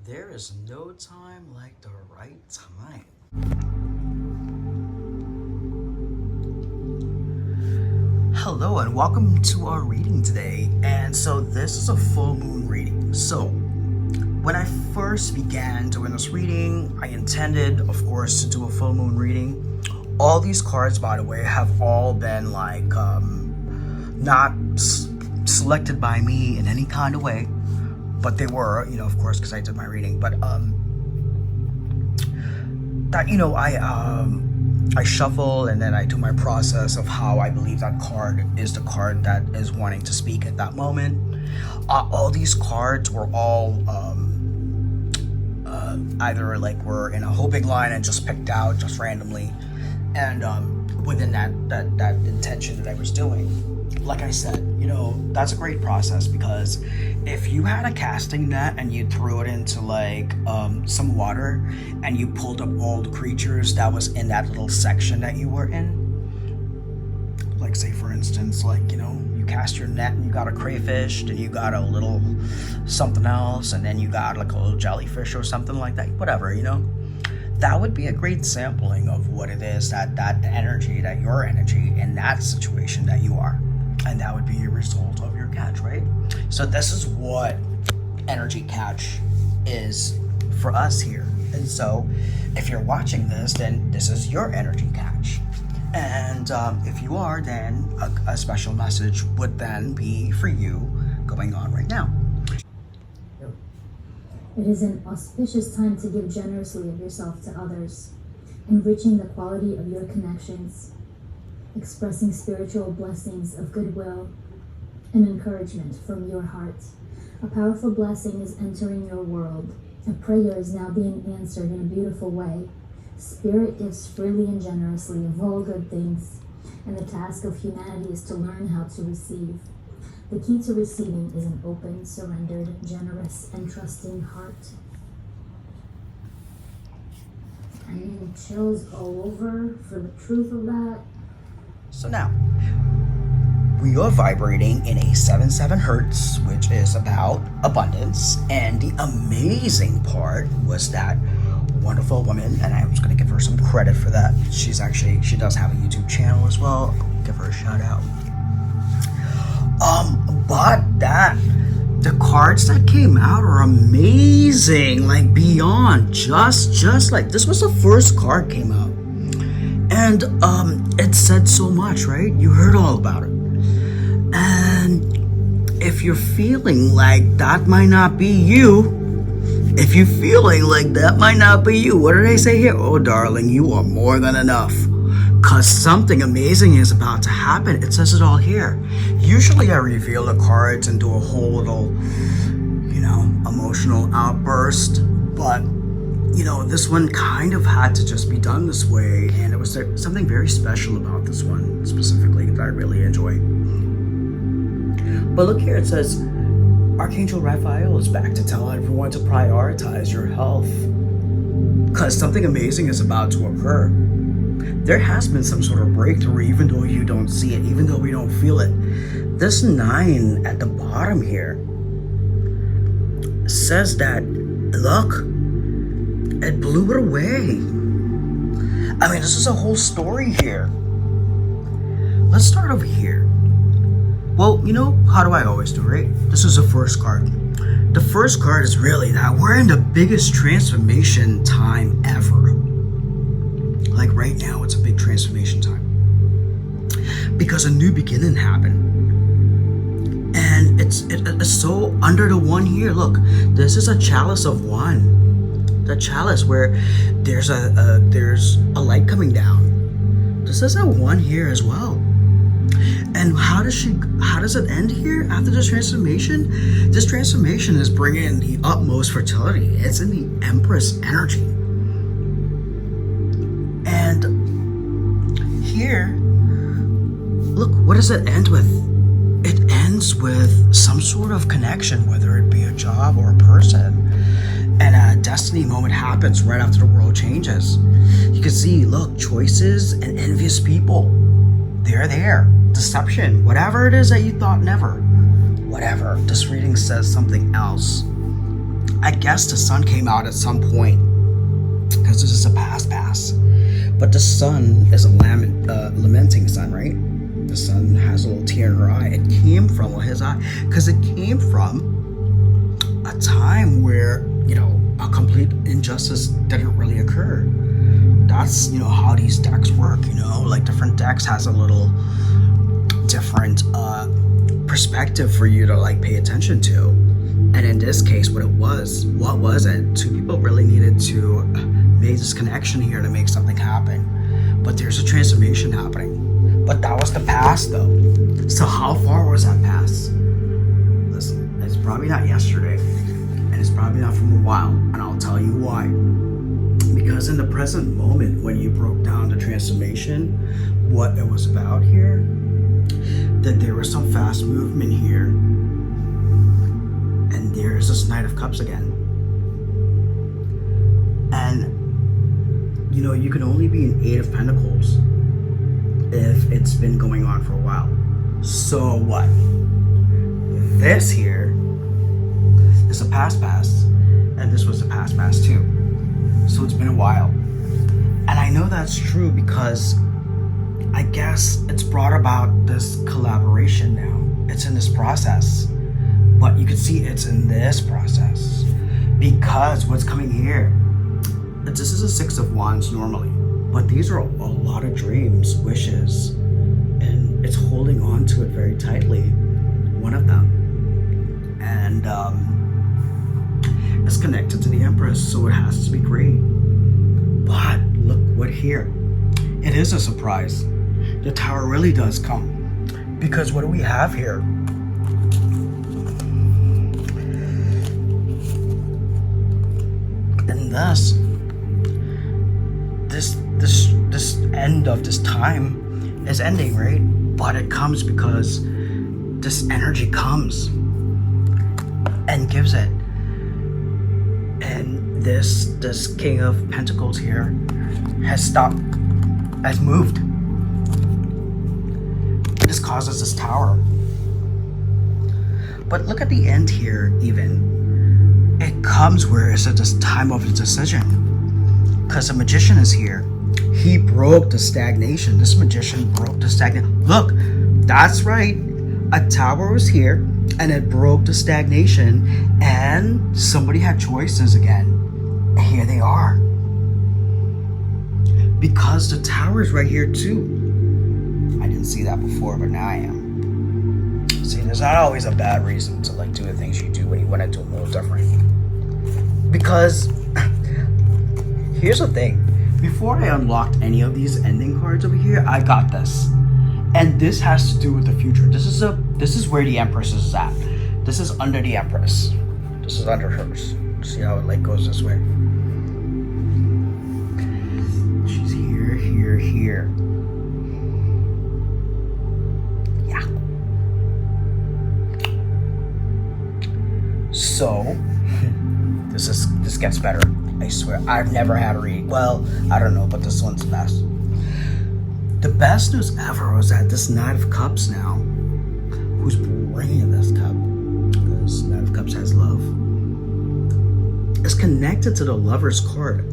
There is no time like the right time. Hello and welcome to our reading today. And so this is a full moon reading. So when I first began doing this reading, I intended, of course, to do a full moon reading. All these cards, by the way, have all been not selected by me in any kind of way, but they were, of course, because I did my reading. But I shuffle and then I do my process of how I believe that card is the card that is wanting to speak at that moment. All these cards were all either like were in a whole big line and just picked out just randomly, and within that intention that I was doing. Like I said, that's a great process, because if you had a casting net and you threw it into some water and you pulled up all the creatures that was in that little section that you were in, like say for instance, you cast your net and you got a crayfish, and you got a little something else, and then you got like a little jellyfish or something like that, whatever, that would be a great sampling of what it is that energy, that your energy in that situation that you are. And that would be a result of your catch, right? So this is what energy catch is for us here. And so if you're watching this, then this is your energy catch. And if you are, then a special message would then be for you going on right now. It is an auspicious time to give generously of yourself to others, enriching the quality of your connections, expressing spiritual blessings of goodwill and encouragement from your heart. A powerful blessing is entering your world. A prayer is now being answered in a beautiful way. Spirit gives freely and generously of all good things, and the task of humanity is to learn how to receive. The key to receiving is an open, surrendered, generous, and trusting heart. I'm getting chills all over for the truth of that. So now, we are vibrating in a 77 hertz, which is about abundance. And the amazing part was that wonderful woman, and I was going to give her some credit for that. She does have a YouTube channel as well. Give her a shout out. But the cards that came out are amazing, like beyond just like this was the first card came out. And it said so much, right? You heard all about it. And if you're feeling like that might not be you, what did I say here? Oh, darling, you are more than enough. Because something amazing is about to happen. It says it all here. Usually I reveal the cards and do a whole little, emotional outburst. But this one kind of had to just be done this way, and it was something very special about this one specifically that I really enjoy. But look here, it says, Archangel Raphael is back to tell everyone to prioritize your health, because something amazing is about to occur. There has been some sort of breakthrough, even though you don't see it, even though we don't feel it. This 9 at the bottom here says that, look, it blew it away. I mean, this is a whole story here. Let's start over here. Well, how do I always do, right? This is the first card. The first card is really that we're in the biggest transformation time ever. Like right now, it's a big transformation time. Because a new beginning happened. And it's so under the one here. Look, this is a chalice of one. The chalice where there's a light coming down. This is a 1 here as well. And how does it end here after this transformation? This transformation is bringing the utmost fertility. It's in the Empress energy. And here, look, what does it end with? It ends with some sort of connection, whether it be a job or a person. And a destiny moment happens right after the world changes. You can see, look, choices and envious people. They're there. Deception. Whatever it is that you thought never. Whatever. This reading says something else. I guess the sun came out at some point because this is a pass. But the sun is a lamenting sun, right? The sun has a little tear in her eye. It came from his eye because it came from a time where, a complete injustice didn't really occur. That's, how these decks work, like different decks has a little different perspective for you to like pay attention to. And in this case, what was it? Two people really needed to make this connection here to make something happen. But there's a transformation happening. But that was the past though. So how far was that past? Listen, it's probably not yesterday. And it's probably not from a while. And I'll tell you why. Because in the present moment, when you broke down the transformation, what it was about here, that there was some fast movement here. And there's this Knight of Cups again. And, you can only be an 8 of Pentacles if it's been going on for a while. So what? This here is a past, and this was a past too. So it's been a while. And I know that's true because I guess it's brought about this collaboration now. It's in this process. But you can see it's in this process. Because what's coming here, this is a 6 of Wands normally. But these are a lot of dreams, wishes. And it's holding on to it very tightly. One of them. And it's connected to the Empress, so it has to be great. But look what here. It is a surprise. The Tower really does come. Because what do we have here? And thus, this end of this time is ending, right? But it comes because this energy comes and gives it. And this King of Pentacles here has moved. This causes this Tower. But look at the end here, even. It comes where it's at this time of the decision. Because the Magician is here. He broke the stagnation. This Magician broke the stagnation. Look, that's right. A Tower was here and it broke the stagnation and somebody had choices again. Here they are. Because the Tower is right here too. I didn't see that before, but now I am. See, there's not always a bad reason to like do the things you do when you want to do them a little different. Because here's the thing. Before I unlocked any of these ending cards over here, I got this. And this has to do with the future. This is where the Empress is at. This is under the Empress. This is under hers. See how it like goes this way? She's here. Yeah. So this gets better. I swear, I've never had a read. Well, I don't know, but this one's the best. The best news ever was that this Knight of Cups now, who's bringing this cup, because Knight of Cups has love, is connected to the Lover's card.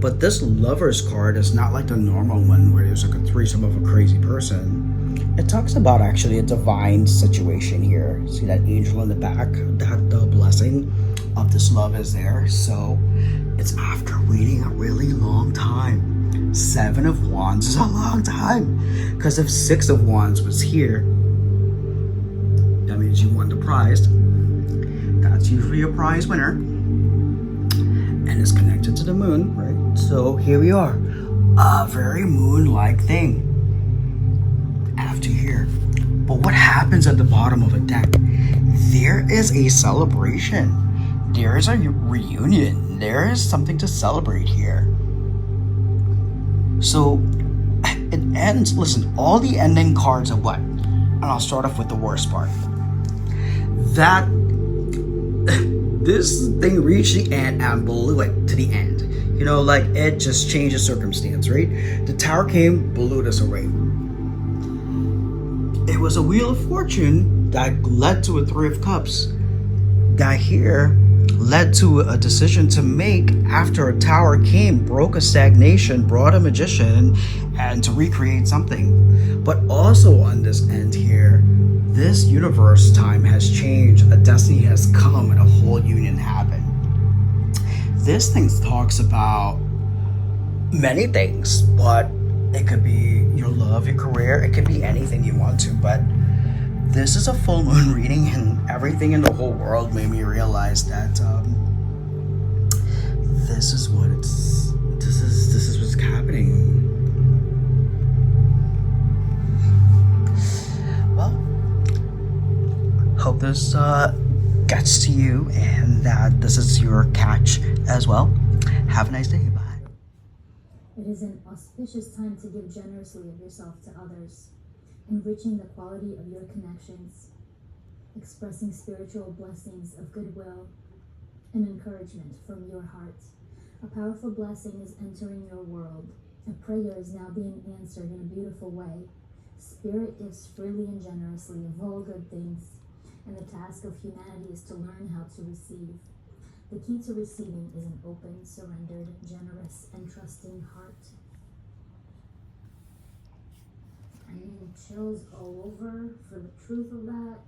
But this Lover's card is not like the normal one where there's like a threesome of a crazy person. It talks about actually a divine situation here. See that angel in the back? That the blessing of this love is there. So it's after waiting a really long time. 7 of Wands is a long time. Because if 6 of Wands was here, that means you won the prize. That's usually a prize winner. And it's connected to the moon, right? So here we are. A very moon-like thing. After here. But what happens at the bottom of a deck? There is a celebration. There is a reunion. There is something to celebrate here. So it ends, listen, all the ending cards are what? And I'll start off with the worst part. That this thing reached the end and blew it to the end. You know, like it just changed the circumstance, right? The Tower came, blew this away. It was a Wheel of Fortune that led to a 3 of Cups. That here led to a decision to make after a tower came, broke a stagnation, brought a magician, and to recreate something. But also on this end here, this universe time has changed, a destiny has come, and a whole union happened. This thing talks about many things, but it could be your love, your career, it could be anything you want to, but this is a full moon reading, and everything in the whole world made me realize that this is what's happening. Well, hope this gets to you and that this is your catch as well. Have a nice day. Bye. It is an auspicious time to give generously of yourself to others, enriching the quality of your connections, expressing spiritual blessings of goodwill and encouragement from your heart. A powerful blessing is entering your world. A prayer is now being answered in a beautiful way. Spirit gives freely and generously of all good things, and the task of humanity is to learn how to receive. The key to receiving is an open, surrendered, generous, and trusting heart. I mean, chills all over for the truth of that.